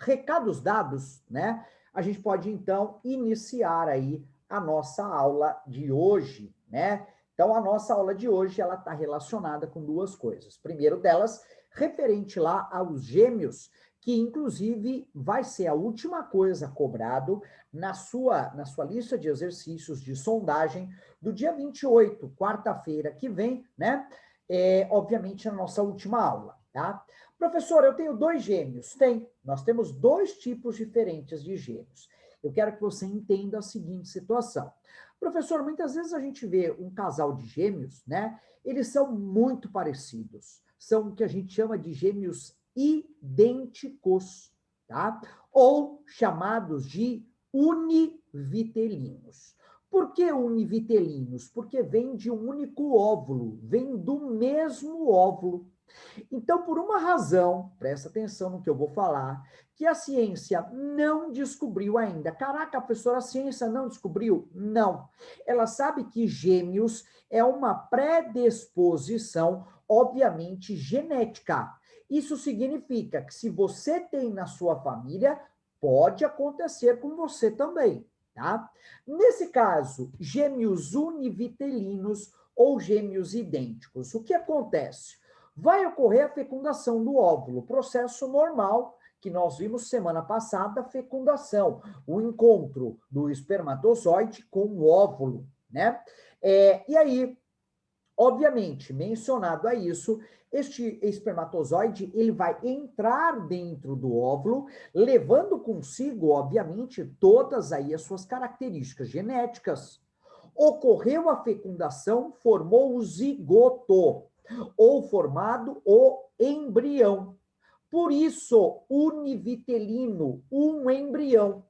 recados dados, né? A gente pode, então, iniciar aí a nossa aula de hoje, né? Então, a nossa aula de hoje, ela está relacionada com duas coisas. Primeiro delas, referente lá aos gêmeos, que inclusive vai ser a última coisa cobrado na sua lista de exercícios de sondagem do dia 28, quarta-feira que vem, né? Obviamente, na nossa última aula, tá? Professor, eu tenho dois gêmeos. Tem. Nós temos dois tipos diferentes de gêmeos. Eu quero que você entenda a seguinte situação. Professor, muitas vezes a gente vê um casal de gêmeos, né? Eles são muito parecidos. São o que a gente chama de gêmeos idênticos, tá? Ou chamados de univitelinos. Por que univitelinos? Porque vem de um único óvulo, vem do mesmo óvulo. Então, por uma razão, presta atenção no que eu vou falar, que a ciência não descobriu ainda. Caraca, professora, a ciência não descobriu? Não. Ela sabe que gêmeos é uma predisposição, obviamente, genética. Isso significa que se você tem na sua família, pode acontecer com você também, tá? Nesse caso, gêmeos univitelinos ou gêmeos idênticos, o que acontece? Vai ocorrer a fecundação do óvulo, processo normal que nós vimos semana passada, fecundação, o encontro do espermatozoide com o óvulo, né? E aí, obviamente, mencionado a isso, este espermatozoide ele vai entrar dentro do óvulo, levando consigo, obviamente, todas aí as suas características genéticas. Ocorreu a fecundação, formou o zigoto, ou formado o embrião. Por isso, univitelino, um embrião.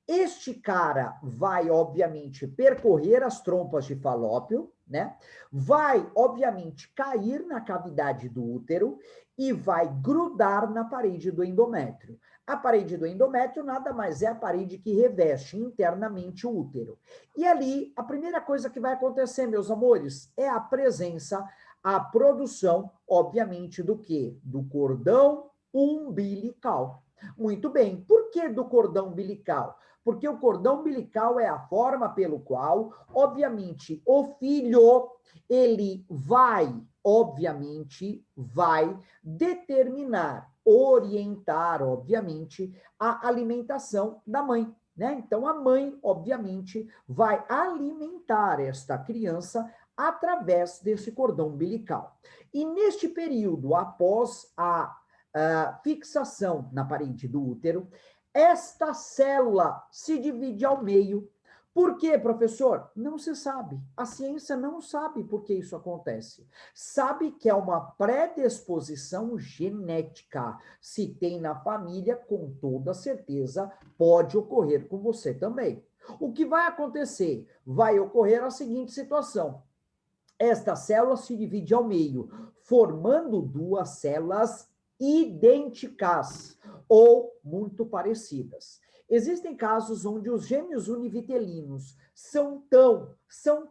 Este cara vai, obviamente, percorrer as trompas de Falópio, né? Vai, obviamente, cair na cavidade do útero e vai grudar na parede do endométrio. A parede do endométrio nada mais é a parede que reveste internamente o útero. E ali, a primeira coisa que vai acontecer, meus amores, é a presença, a produção, obviamente, do quê? Do cordão umbilical. Muito bem. Por que do cordão umbilical? Porque o cordão umbilical é a forma pelo qual, obviamente, o filho, ele vai, obviamente, vai determinar, orientar, obviamente, a alimentação da mãe, né? Então, a mãe, obviamente, vai alimentar esta criança através desse cordão umbilical. E neste período, após a fixação na parede do útero, esta célula se divide ao meio. Por quê, professor? Não se sabe. A ciência não sabe por que isso acontece. Sabe que é uma predisposição genética. Se tem na família, com toda certeza, pode ocorrer com você também. O que vai acontecer? Vai ocorrer a seguinte situação. Esta célula se divide ao meio, formando duas células idênticas ou muito parecidas. Existem casos onde os gêmeos univitelinos são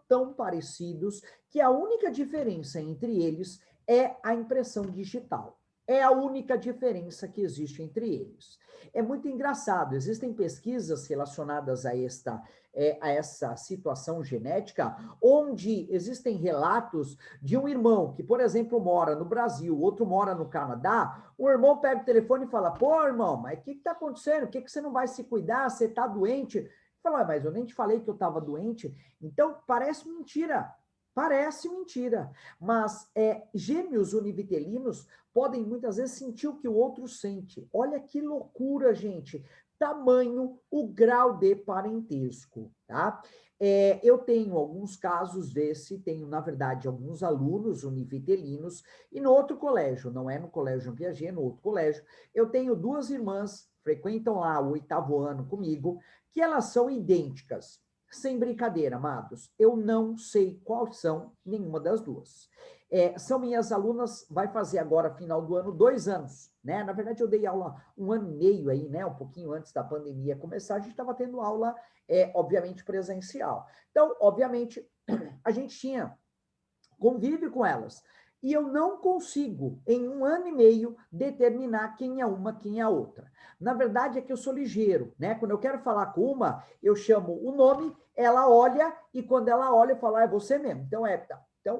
tão parecidos que a única diferença entre eles é a impressão digital. É a única diferença que existe entre eles. É muito engraçado, existem pesquisas relacionadas a essa situação genética, onde existem relatos de um irmão que, por exemplo, mora no Brasil, outro mora no Canadá, o irmão pega o telefone e fala, pô, irmão, mas o que está acontecendo? Por que você não vai se cuidar? Você está doente? Ele fala, mas eu nem te falei que eu estava doente. Então, parece mentira. Parece mentira, mas gêmeos univitelinos podem muitas vezes sentir o que o outro sente. Olha que loucura, gente. Tamanho, o grau de parentesco, tá? Eu tenho alguns casos desse, tenho, na verdade, alguns alunos univitelinos, e no outro colégio, não é no Colégio Piaget, no outro colégio, eu tenho duas irmãs, frequentam lá o 8º ano comigo, que elas são idênticas. Sem brincadeira, amados, eu não sei quais são nenhuma das duas. São minhas alunas, vai fazer agora, final do ano, 2 anos, né? Na verdade, eu dei aula 1 ano e meio aí, né? Um pouquinho antes da pandemia começar, a gente estava tendo aula, obviamente, presencial. Então, obviamente, a gente tinha convívio com elas. e eu não consigo, em 1 ano e meio, determinar quem é uma, quem é a outra. Na verdade, é que eu sou ligeiro, né? Quando eu quero falar com uma, eu chamo o nome, ela olha, e quando ela olha, eu falo, é você mesmo. Então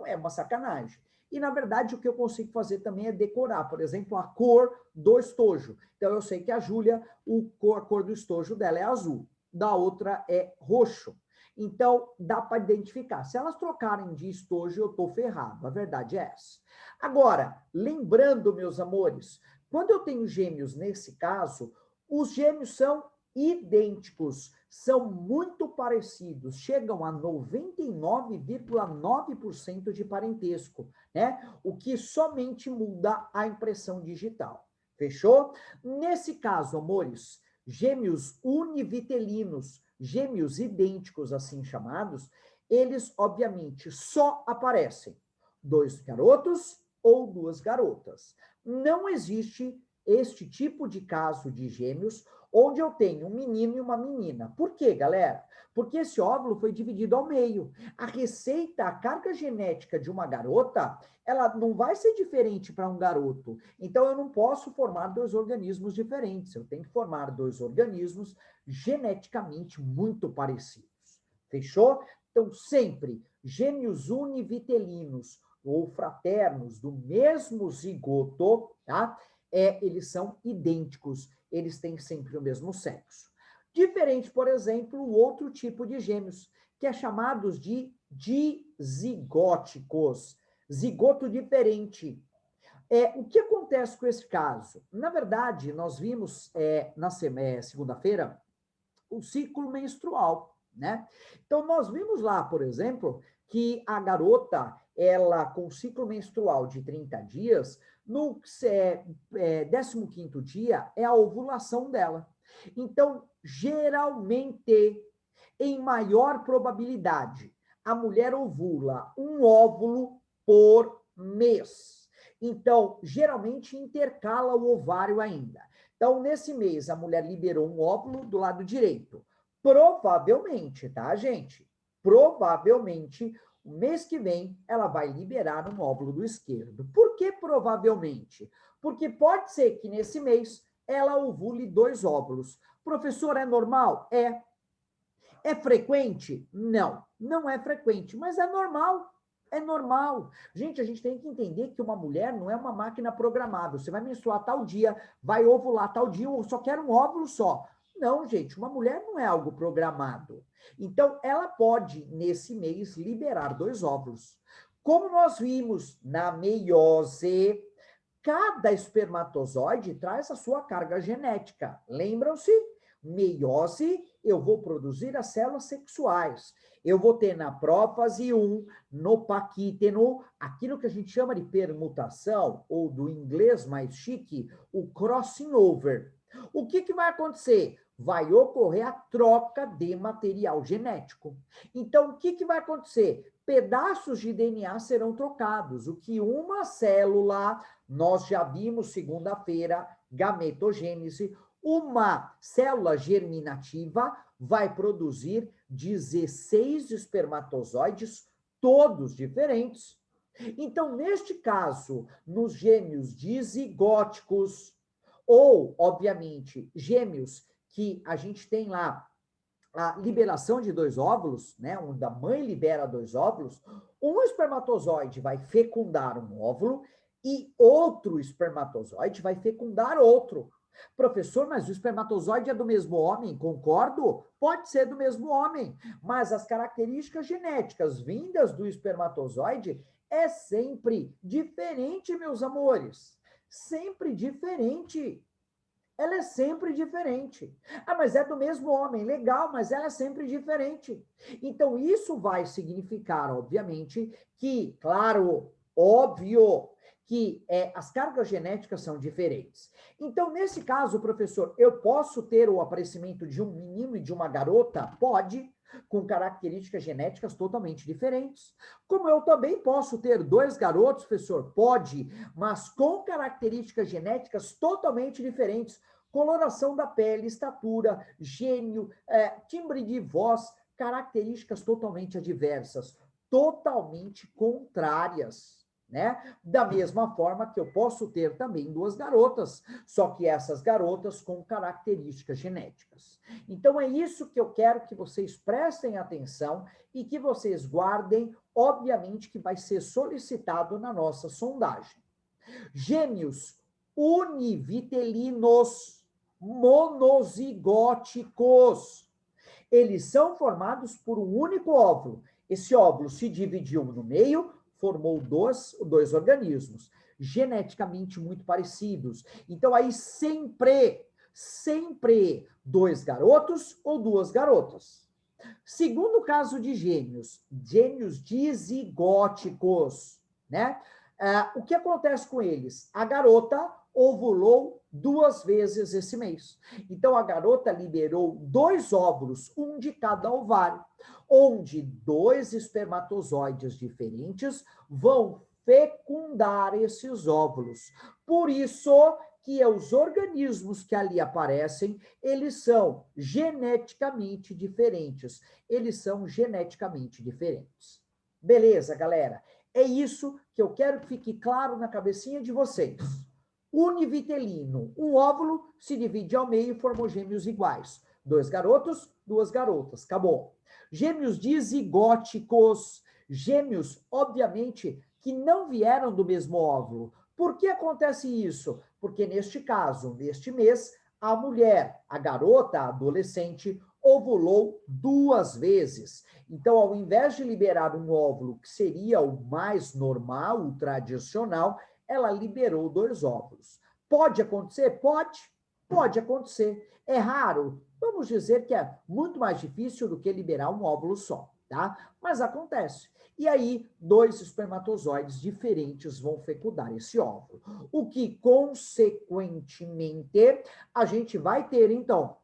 é uma sacanagem. E, na verdade, o que eu consigo fazer também é decorar, por exemplo, a cor do estojo. Então, eu sei que a Júlia, a cor do estojo dela é azul, da outra é roxo. Então, dá para identificar. Se elas trocarem de estojo, eu estou ferrado. A verdade é essa. Agora, lembrando, meus amores, quando eu tenho gêmeos nesse caso, os gêmeos são idênticos, são muito parecidos, chegam a 99,9% de parentesco, né? O que somente muda a impressão digital. Fechou? Nesse caso, amores, gêmeos univitelinos, gêmeos idênticos, assim chamados, eles, obviamente, só aparecem 2 garotos ou 2 garotas. Não existe este tipo de caso de gêmeos onde eu tenho um menino e uma menina. Por quê, galera? Porque esse óvulo foi dividido ao meio. A receita, a carga genética de uma garota, ela não vai ser diferente para um garoto. Então, eu não posso formar 2 organismos diferentes. Eu tenho que formar 2 organismos geneticamente muito parecidos. Fechou? Então, sempre gêmeos univitelinos ou fraternos do mesmo zigoto, tá? Eles são idênticos, eles têm sempre o mesmo sexo. Diferente, por exemplo, o outro tipo de gêmeos, que é chamados de dizigóticos, zigoto diferente. O que acontece com esse caso? Na verdade, nós vimos na segunda-feira o ciclo menstrual, né? Então, nós vimos lá, por exemplo, que a garota, ela com ciclo menstrual de 30 dias, no 15º dia é a ovulação dela. Então, geralmente, em maior probabilidade, a mulher ovula um óvulo por mês. Então, geralmente intercala o ovário ainda. Então, nesse mês, a mulher liberou um óvulo do lado direito. Provavelmente, tá, gente? Provavelmente, o mês que vem, ela vai liberar um óvulo do esquerdo. Por que provavelmente? Porque pode ser que nesse mês ela ovule 2 óvulos. Professor, é normal? É. É frequente? Não, não é frequente, mas é normal. É normal. Gente, a gente tem que entender que uma mulher não é uma máquina programável. Você vai menstruar tal dia, vai ovular tal dia, eu só quero um óvulo só. Não, gente, uma mulher não é algo programado. Então, ela pode, nesse mês, liberar 2 óvulos. Como nós vimos na meiose, cada espermatozoide traz a sua carga genética. Lembram-se? Meiose, eu vou produzir as células sexuais. Eu vou ter na prófase 1, no paquíteno, aquilo que a gente chama de permutação, ou do inglês mais chique, o crossing over. O que vai acontecer? Vai ocorrer a troca de material genético. Então, o que vai acontecer? Pedaços de DNA serão trocados. O que uma célula, nós já vimos segunda-feira, gametogênese, uma célula germinativa vai produzir 16 espermatozoides, todos diferentes. Então, neste caso, nos gêmeos dizigóticos, ou, obviamente, gêmeos que a gente tem lá a liberação de 2 óvulos, né, onde a mãe libera 2 óvulos, um espermatozoide vai fecundar um óvulo e outro espermatozoide vai fecundar outro. Professor, mas o espermatozoide é do mesmo homem? Concordo? Pode ser do mesmo homem, mas as características genéticas vindas do espermatozoide é sempre diferente, meus amores. Sempre diferente. Ela é sempre diferente. Ah, mas é do mesmo homem, legal, mas ela é sempre diferente. Então, isso vai significar, obviamente, que, claro, óbvio, que as cargas genéticas são diferentes. Então, nesse caso, professor, eu posso ter o aparecimento de um menino e de uma garota? Pode, com características genéticas totalmente diferentes. Como eu também posso ter 2 garotos, professor? Pode, mas com características genéticas totalmente diferentes. Coloração da pele, estatura, gênio, timbre de voz, características totalmente adversas, totalmente contrárias. né? Da mesma forma que eu posso ter também duas garotas, só que essas garotas com características genéticas. Então é isso que eu quero que vocês prestem atenção e que vocês guardem, obviamente que vai ser solicitado na nossa sondagem. Gêmeos univitelinos monozigóticos. Eles são formados por um único óvulo. Esse óvulo se dividiu no meio, formou dois organismos, geneticamente muito parecidos. Então, aí sempre dois garotos ou duas garotas. Segundo caso de gêmeos dizigóticos, né? O que acontece com eles? A garota ovulou 2 vezes esse mês. Então, a garota liberou 2 óvulos, um de cada ovário, onde 2 espermatozoides diferentes vão fecundar esses óvulos. Por isso que os organismos que ali aparecem, eles são geneticamente diferentes. Eles são geneticamente diferentes. Beleza, galera? É isso que eu quero que fique claro na cabecinha de vocês. Univitelino, um óvulo se divide ao meio e formou gêmeos iguais. 2 garotos, 2 garotas, acabou. Gêmeos dizigóticos, gêmeos, obviamente, que não vieram do mesmo óvulo. Por que acontece isso? Porque neste caso, neste mês, a mulher, a garota, a adolescente, ovulou 2 vezes. Então, ao invés de liberar um óvulo que seria o mais normal, o tradicional, ela liberou 2 óvulos. Pode acontecer? Pode acontecer. É raro? Vamos dizer que é muito mais difícil do que liberar um óvulo só, tá? Mas acontece. E aí, 2 espermatozoides diferentes vão fecundar esse óvulo. O que, consequentemente, a gente vai ter, então,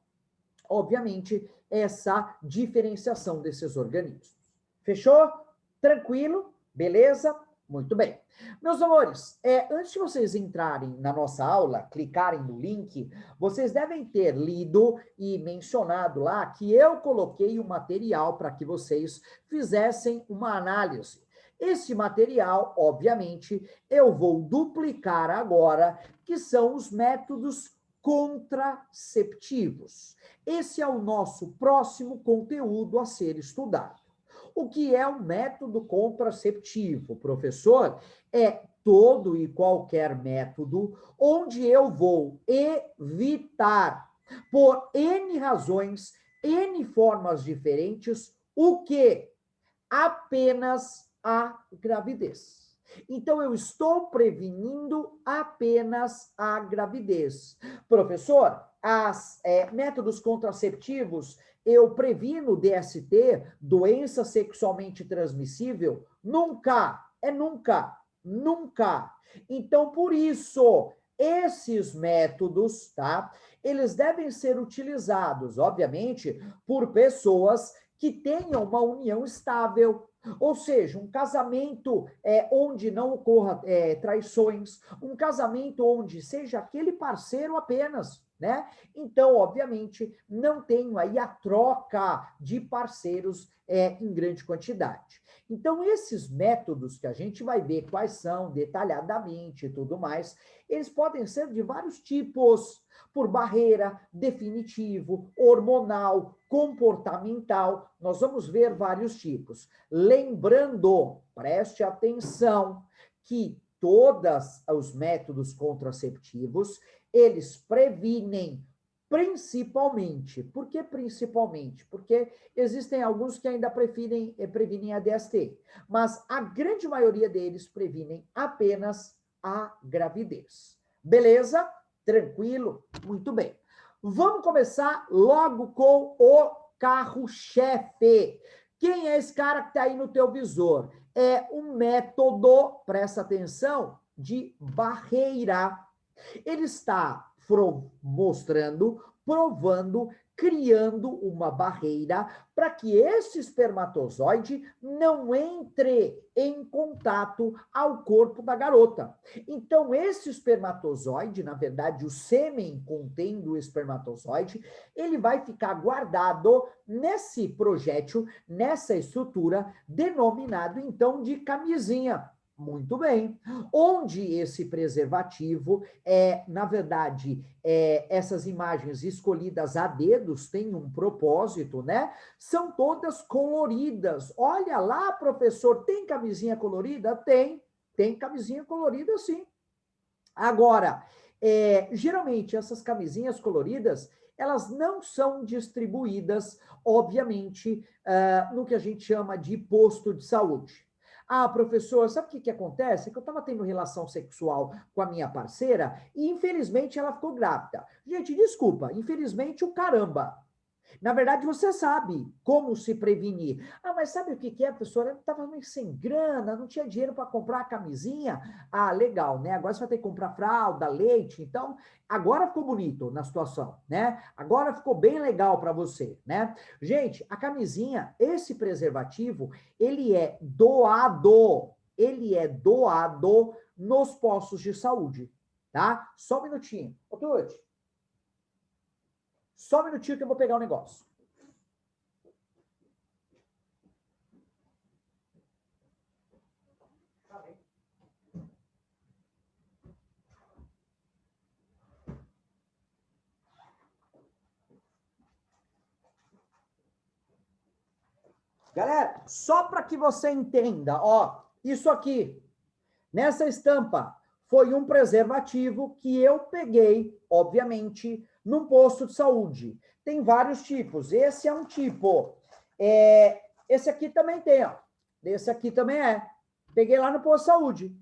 obviamente, essa diferenciação desses organismos. Fechou? Tranquilo? Beleza? Muito bem. Meus amores, antes de vocês entrarem na nossa aula, clicarem no link, vocês devem ter lido e mencionado lá que eu coloquei um material para que vocês fizessem uma análise. Esse material, obviamente, eu vou duplicar agora, que são os métodos contraceptivos. Esse é o nosso próximo conteúdo a ser estudado. O que é um método contraceptivo, professor? É todo e qualquer método onde eu vou evitar, por N razões, N formas diferentes, o que? Apenas a gravidez. Então, eu estou prevenindo apenas a gravidez. Professor, métodos contraceptivos, eu previno DST, doença sexualmente transmissível? Nunca, nunca. Então, por isso, esses métodos, tá? Eles devem ser utilizados, obviamente, por pessoas que tenham uma união estável, ou seja, um casamento onde não ocorra traições, um casamento onde seja aquele parceiro apenas, né? Então, obviamente, não tenho aí a troca de parceiros em grande quantidade. Então, esses métodos que a gente vai ver quais são detalhadamente e tudo mais, eles podem ser de vários tipos, por barreira, definitivo, hormonal, comportamental. Nós vamos ver vários tipos. Lembrando, preste atenção, que todos os métodos contraceptivos, eles previnem principalmente. Por que principalmente? Porque existem alguns que ainda previnem a DST, mas a grande maioria deles previnem apenas a gravidez. Beleza? Tranquilo? Muito bem. Vamos começar logo com o carro-chefe. Quem é esse cara que está aí no teu visor? É um método, presta atenção, de barreira. Ele está mostrando, provando, criando uma barreira para que esse espermatozoide não entre em contato ao corpo da garota. Então, esse espermatozoide, na verdade, o sêmen contendo o espermatozoide, ele vai ficar guardado nesse projétil, nessa estrutura, denominado, então, de camisinha. Muito bem. Onde esse preservativo na verdade, essas imagens escolhidas a dedos têm um propósito, né? São todas coloridas. Olha lá, professor, tem camisinha colorida? Tem camisinha colorida, sim. Agora, geralmente essas camisinhas coloridas, elas não são distribuídas, obviamente, no que a gente chama de posto de saúde. Ah, professor, sabe o que acontece? É que eu estava tendo relação sexual com a minha parceira e, infelizmente, ela ficou grávida. Gente, desculpa, infelizmente, o caramba. Na verdade, você sabe como se prevenir. Ah, mas sabe o que é, professora? Eu estava meio sem grana, não tinha dinheiro para comprar a camisinha. Ah, legal, né? Agora você vai ter que comprar fralda, leite. Então, agora ficou bonito na situação, né? Agora ficou bem legal para você, né? Gente, a camisinha, esse preservativo, ele é doado. Ele é doado nos postos de saúde, tá? Só um minutinho. Ô, Tuti, só um minutinho que eu vou pegar o negócio. Galera, só para que você entenda, ó, isso aqui, nessa estampa, foi um preservativo que eu peguei, obviamente, num posto de saúde. Tem vários tipos. Esse é um tipo. Esse aqui também tem, ó. Esse aqui também é. Peguei lá no posto de saúde.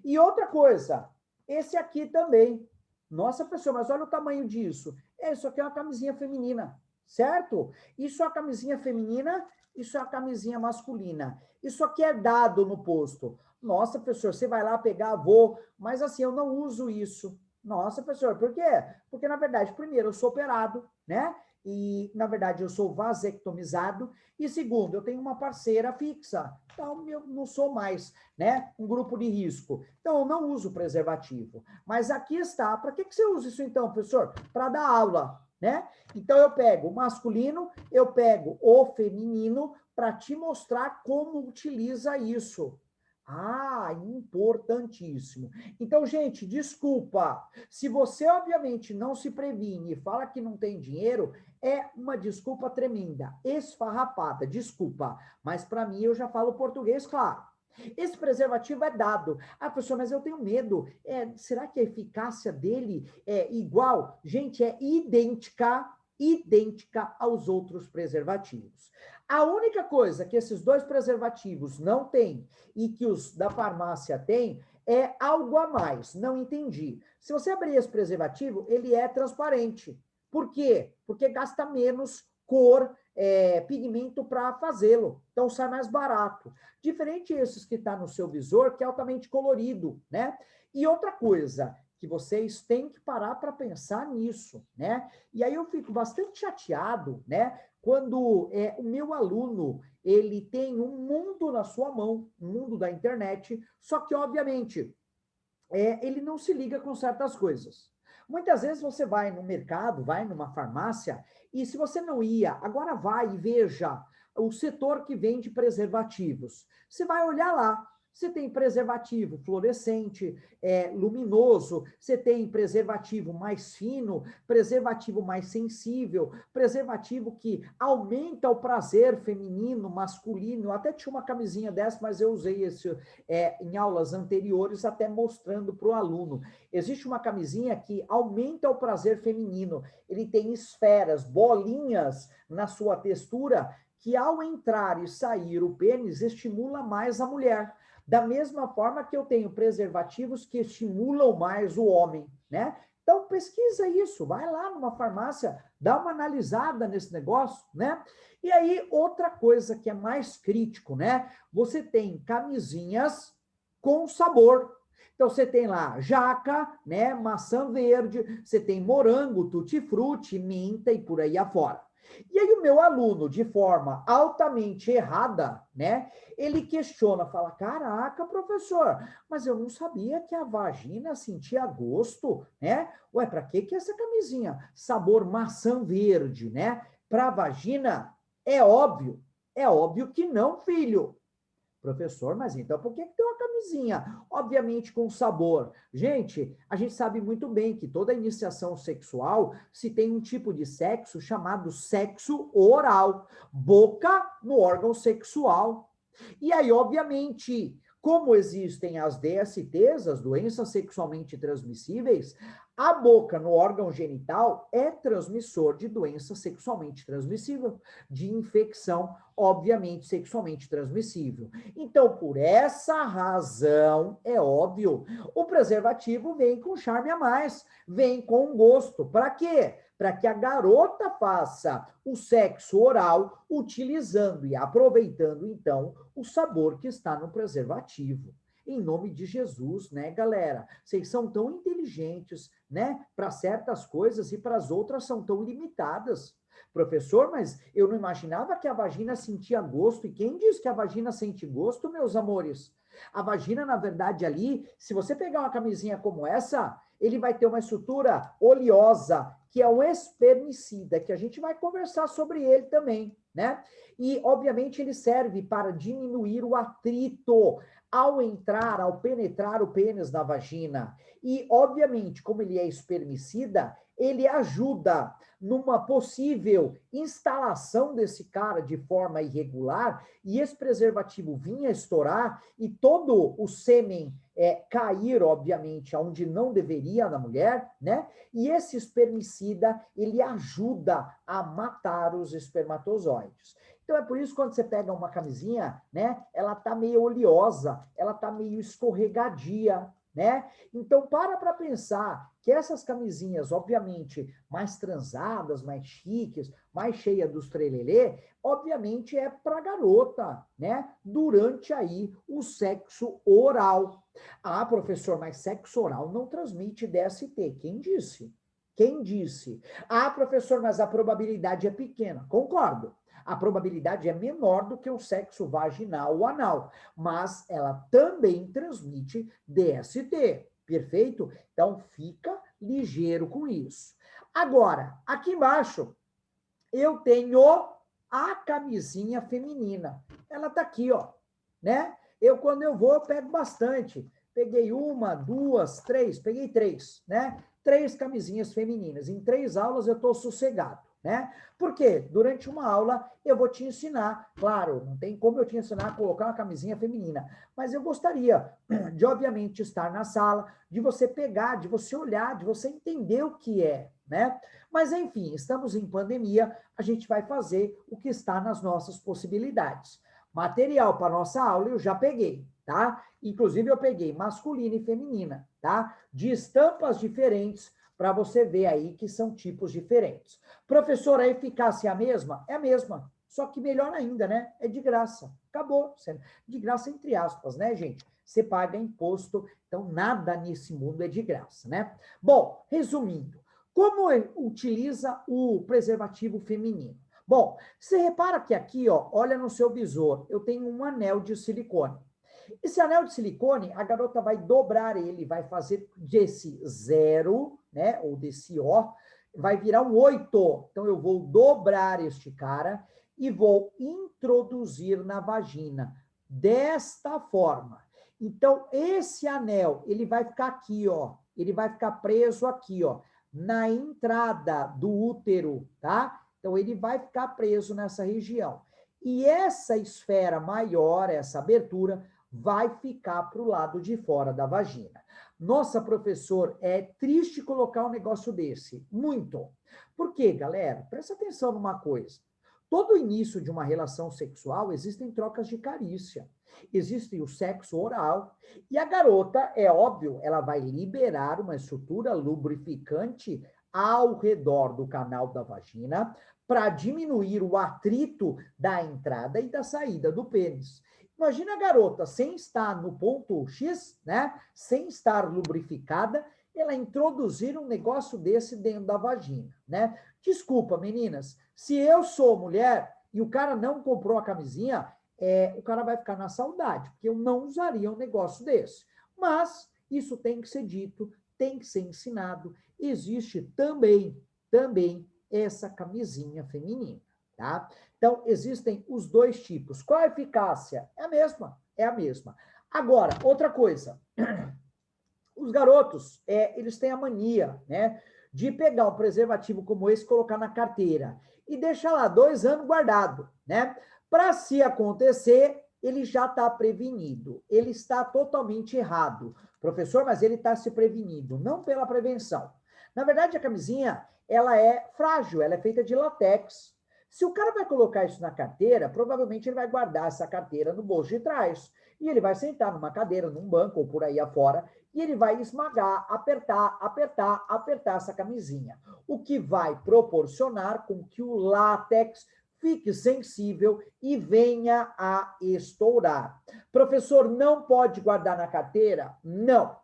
E outra coisa, esse aqui também. Nossa, pessoa, mas olha o tamanho disso. Isso aqui é uma camisinha feminina, certo? Isso é uma camisinha feminina, isso é uma camisinha masculina. Isso aqui é dado no posto. Nossa, professor, você vai lá pegar, vou, mas assim, eu não uso isso. Nossa, professor, por quê? Porque, na verdade, primeiro, eu sou operado, né? E, na verdade, eu sou vasectomizado. E, segundo, eu tenho uma parceira fixa. Então, eu não sou mais, né, um grupo de risco. Então, eu não uso preservativo. Mas aqui está. Para que você usa isso, então, professor? Para dar aula, né? Então, eu pego o masculino, eu pego o feminino para te mostrar como utiliza isso. Ah, importantíssimo. Então, gente, desculpa. Se você, obviamente, não se previne e fala que não tem dinheiro, é uma desculpa tremenda, esfarrapada, desculpa. Mas para mim, eu já falo português, claro. Esse preservativo é dado. Ah, professor, mas eu tenho medo. Será que a eficácia dele é igual? Gente, é idêntica aos outros preservativos. A única coisa que esses dois preservativos não têm e que os da farmácia têm é algo a mais. Não entendi. Se você abrir esse preservativo, ele é transparente. Por quê? Porque gasta menos cor, pigmento para fazê-lo. Então sai mais barato. Diferente esses que está no seu visor, que é altamente colorido, né? E outra coisa, que vocês têm que parar para pensar nisso, né? E aí eu fico bastante chateado, né? Quando o meu aluno ele tem um mundo na sua mão, um mundo da internet, só que, obviamente, ele não se liga com certas coisas. Muitas vezes você vai no mercado, vai numa farmácia, e se você não ia, agora vai e veja o setor que vende preservativos. Você vai olhar lá, você tem preservativo fluorescente, luminoso, você tem preservativo mais fino, preservativo mais sensível, preservativo que aumenta o prazer feminino, masculino. Até tinha uma camisinha dessa, mas eu usei esse em aulas anteriores, até mostrando para o aluno. Existe uma camisinha que aumenta o prazer feminino. Ele tem esferas, bolinhas na sua textura, que ao entrar e sair o pênis, estimula mais a mulher. Da mesma forma que eu tenho preservativos que estimulam mais o homem, né? Então, pesquisa isso, vai lá numa farmácia, dá uma analisada nesse negócio, né? E aí, outra coisa que é mais crítico, né? Você tem camisinhas com sabor. Então, você tem lá jaca, né? Maçã verde, você tem morango, tutti-frutti, menta e por aí afora. E aí o meu aluno, de forma altamente errada, né? Ele questiona, fala, caraca, professor, mas eu não sabia que a vagina sentia gosto, né? Ué, para que essa camisinha? Sabor maçã verde, né? Para a vagina, é óbvio que não, filho. Professor, mas então por que tem uma camisinha? Obviamente com sabor. Gente, a gente sabe muito bem que toda iniciação sexual se tem um tipo de sexo chamado sexo oral, boca no órgão sexual. E aí, obviamente, como existem as DSTs, as doenças sexualmente transmissíveis, a boca no órgão genital é transmissor de doença sexualmente transmissível, de infecção, obviamente, sexualmente transmissível. Então, por essa razão, é óbvio, o preservativo vem com charme a mais, vem com gosto. Para quê? Para que a garota faça o sexo oral utilizando e aproveitando, então, o sabor que está no preservativo. Em nome de Jesus, né, galera? Vocês são tão inteligentes, né? Para certas coisas e para as outras são tão limitadas. Professor, mas eu não imaginava que a vagina sentia gosto. E quem diz que a vagina sente gosto, meus amores? A vagina, na verdade, ali, se você pegar uma camisinha como essa, ele vai ter uma estrutura oleosa, que é o espermicida, que a gente vai conversar sobre ele também, né? E, obviamente, ele serve para diminuir o atrito ao entrar, ao penetrar o pênis na vagina. E, obviamente, como ele é espermicida, ele ajuda numa possível instalação desse cara de forma irregular, e esse preservativo vinha estourar e todo o sêmen cair, obviamente, aonde não deveria na mulher, né? E esse espermicida, ele ajuda a matar os espermatozoides. Então, é por isso que quando você pega uma camisinha, né? Ela tá meio oleosa, ela tá meio escorregadia, né? Então, para pensar que essas camisinhas, obviamente, mais transadas, mais chiques, mais cheia dos trelelê, obviamente é para garota, né? Durante aí o sexo oral. Ah, professor, mas sexo oral não transmite DST. Quem disse? Quem disse? Ah, professor, mas a probabilidade é pequena. Concordo. A probabilidade é menor do que o sexo vaginal ou anal, mas ela também transmite DST. Perfeito? Então, fica ligeiro com isso. Agora, aqui embaixo, eu tenho a camisinha feminina. Ela tá aqui, ó, né? Quando eu vou, eu pego bastante. Peguei uma, duas, três, peguei três, né? Três camisinhas femininas. Em 3 aulas eu tô sossegado, né? Porque durante uma aula eu vou te ensinar, claro, não tem como eu te ensinar a colocar uma camisinha feminina, mas eu gostaria de, obviamente, estar na sala, de você pegar, de você olhar, de você entender o que é, né? Mas, enfim, estamos em pandemia, a gente vai fazer o que está nas nossas possibilidades. Material para nossa aula eu já peguei, tá? Inclusive eu peguei masculina e feminina, tá? De estampas diferentes para você ver aí que são tipos diferentes. Professor, a eficácia é a mesma? É a mesma, só que melhor ainda, né? É de graça. Acabou. De graça entre aspas, né, gente? Você paga imposto, então nada nesse mundo é de graça, né? Bom, resumindo, como utiliza o preservativo feminino? Bom, você repara que aqui, ó, olha no seu visor, eu tenho um anel de silicone. Esse anel de silicone, a garota vai dobrar ele, vai fazer desse 0, né, ou desse O, vai virar um 8. Então, eu vou dobrar este cara e vou introduzir na vagina, desta forma. Então, esse anel, ele vai ficar aqui, ó, ele vai ficar preso aqui, ó, na entrada do útero, tá? Então, ele vai ficar preso nessa região. E essa esfera maior, essa abertura, vai ficar para o lado de fora da vagina. Nossa, professor, é triste colocar um negócio desse. Muito. Por quê, galera? Presta atenção numa coisa. Todo início de uma relação sexual existem trocas de carícia. Existe o sexo oral. E a garota, é óbvio, ela vai liberar uma estrutura lubrificante ao redor do canal da vagina para diminuir o atrito da entrada e da saída do pênis. Imagina a garota sem estar no ponto X, né? Sem estar lubrificada, ela introduzir um negócio desse dentro da vagina, né? Desculpa, meninas, se eu sou mulher e o cara não comprou a camisinha, o cara vai ficar na saudade, porque eu não usaria um negócio desse. Mas isso tem que ser dito, tem que ser ensinado. Existe também essa camisinha feminina, tá? Então, existem os dois tipos. Qual a eficácia? É a mesma. é a mesma. Agora, outra coisa, os garotos, eles têm a mania, né, de pegar um preservativo como esse, colocar na carteira e deixar lá 2 anos guardado, né? Para se acontecer, ele já está prevenido. Ele está totalmente errado. Professor, mas ele está se prevenindo, não pela prevenção. Na verdade, a camisinha, ela é frágil, ela é feita de látex. Se o cara vai colocar isso na carteira, provavelmente ele vai guardar essa carteira no bolso de trás. E ele vai sentar numa cadeira, num banco ou por aí afora, e ele vai esmagar, apertar, apertar, apertar essa camisinha. O que vai proporcionar com que o látex fique sensível e venha a estourar. Professor, não pode guardar na carteira? Não.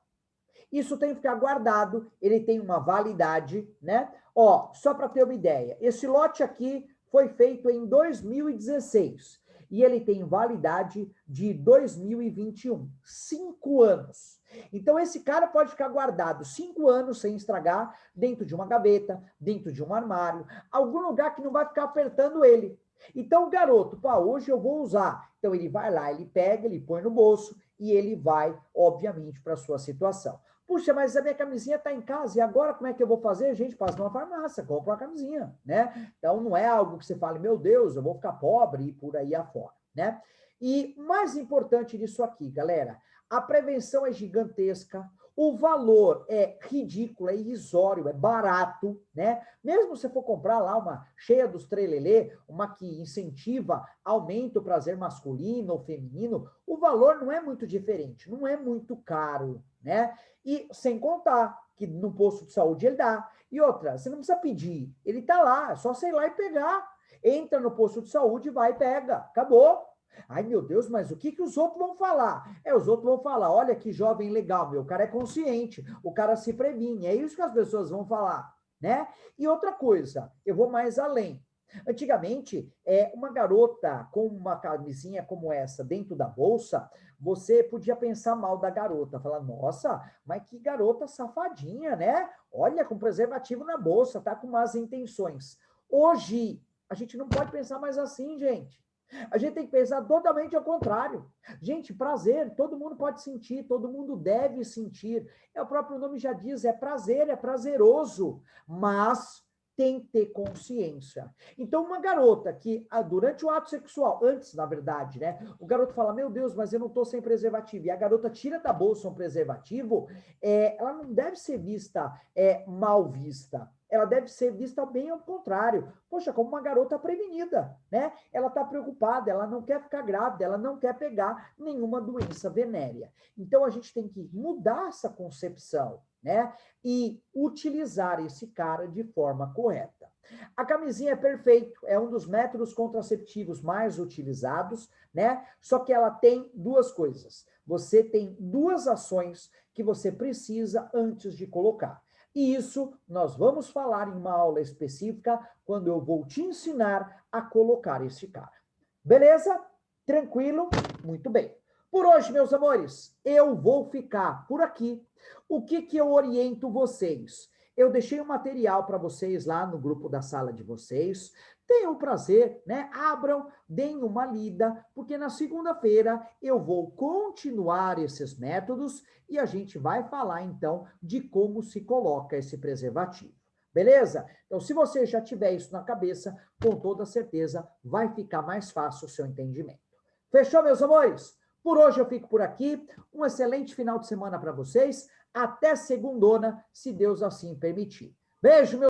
Isso tem que ficar guardado, ele tem uma validade, né? Ó, só para ter uma ideia, esse lote aqui foi feito em 2016 e ele tem validade de 2021, 5 anos. Então, esse cara pode ficar guardado 5 anos sem estragar, dentro de uma gaveta, dentro de um armário, algum lugar que não vai ficar apertando ele. Então, o garoto, pá, hoje eu vou usar. Então, ele vai lá, ele pega, ele põe no bolso e ele vai, obviamente, para a sua situação. Puxa, mas a minha camisinha está em casa, e agora como é que eu vou fazer? Gente, passa numa farmácia, compra uma camisinha, né? Então, não é algo que você fale, meu Deus, eu vou ficar pobre e por aí afora, né? E mais importante disso aqui, galera, a prevenção é gigantesca, o valor é ridículo, é irrisório, é barato, né? Mesmo se você for comprar lá uma cheia dos trelelê, uma que incentiva, aumenta o prazer masculino ou feminino, o valor não é muito diferente, não é muito caro, né? E sem contar que no posto de saúde ele dá. E outra, você não precisa pedir, ele tá lá, é só você ir lá e pegar. Entra no posto de saúde, vai e pega, acabou. Ai, meu Deus, mas o que que os outros vão falar? Os outros vão falar, olha que jovem legal, meu, o cara é consciente, o cara se previne, é isso que as pessoas vão falar, né? E outra coisa, eu vou mais além. Antigamente, uma garota com uma camisinha como essa dentro da bolsa, você podia pensar mal da garota, falar, nossa, mas que garota safadinha, né? Olha, com preservativo na bolsa, tá com más intenções. Hoje, a gente não pode pensar mais assim, gente. A gente tem que pensar totalmente ao contrário. Gente, prazer, todo mundo pode sentir, todo mundo deve sentir. O próprio nome já diz, é prazer, é prazeroso, mas tem que ter consciência. Então, uma garota que, durante o ato sexual, antes, na verdade, né, o garoto fala, meu Deus, mas eu não estou sem preservativo, e a garota tira da bolsa um preservativo, ela não deve ser vista mal vista. Ela deve ser vista bem ao contrário. Poxa, como uma garota prevenida, né? Ela está preocupada, ela não quer ficar grávida, ela não quer pegar nenhuma doença venérea. Então, a gente tem que mudar essa concepção, né? E utilizar esse cara de forma correta. A camisinha é perfeito, é um dos métodos contraceptivos mais utilizados, né? Só que ela tem duas coisas. Você tem duas ações que você precisa antes de colocar. E isso nós vamos falar em uma aula específica quando eu vou te ensinar a colocar esse cara. Beleza? Tranquilo? Muito bem. Por hoje, meus amores, eu vou ficar por aqui. O que que eu oriento vocês? Eu deixei um material para vocês lá no grupo da sala de vocês. Tenham o prazer, né? Abram, deem uma lida, porque na segunda-feira eu vou continuar esses métodos e a gente vai falar, então, de como se coloca esse preservativo. Beleza? Então, se você já tiver isso na cabeça, com toda certeza vai ficar mais fácil o seu entendimento. Fechou, meus amores? Por hoje eu fico por aqui. Um excelente final de semana para vocês. Até segundona, se Deus assim permitir. Beijo, meu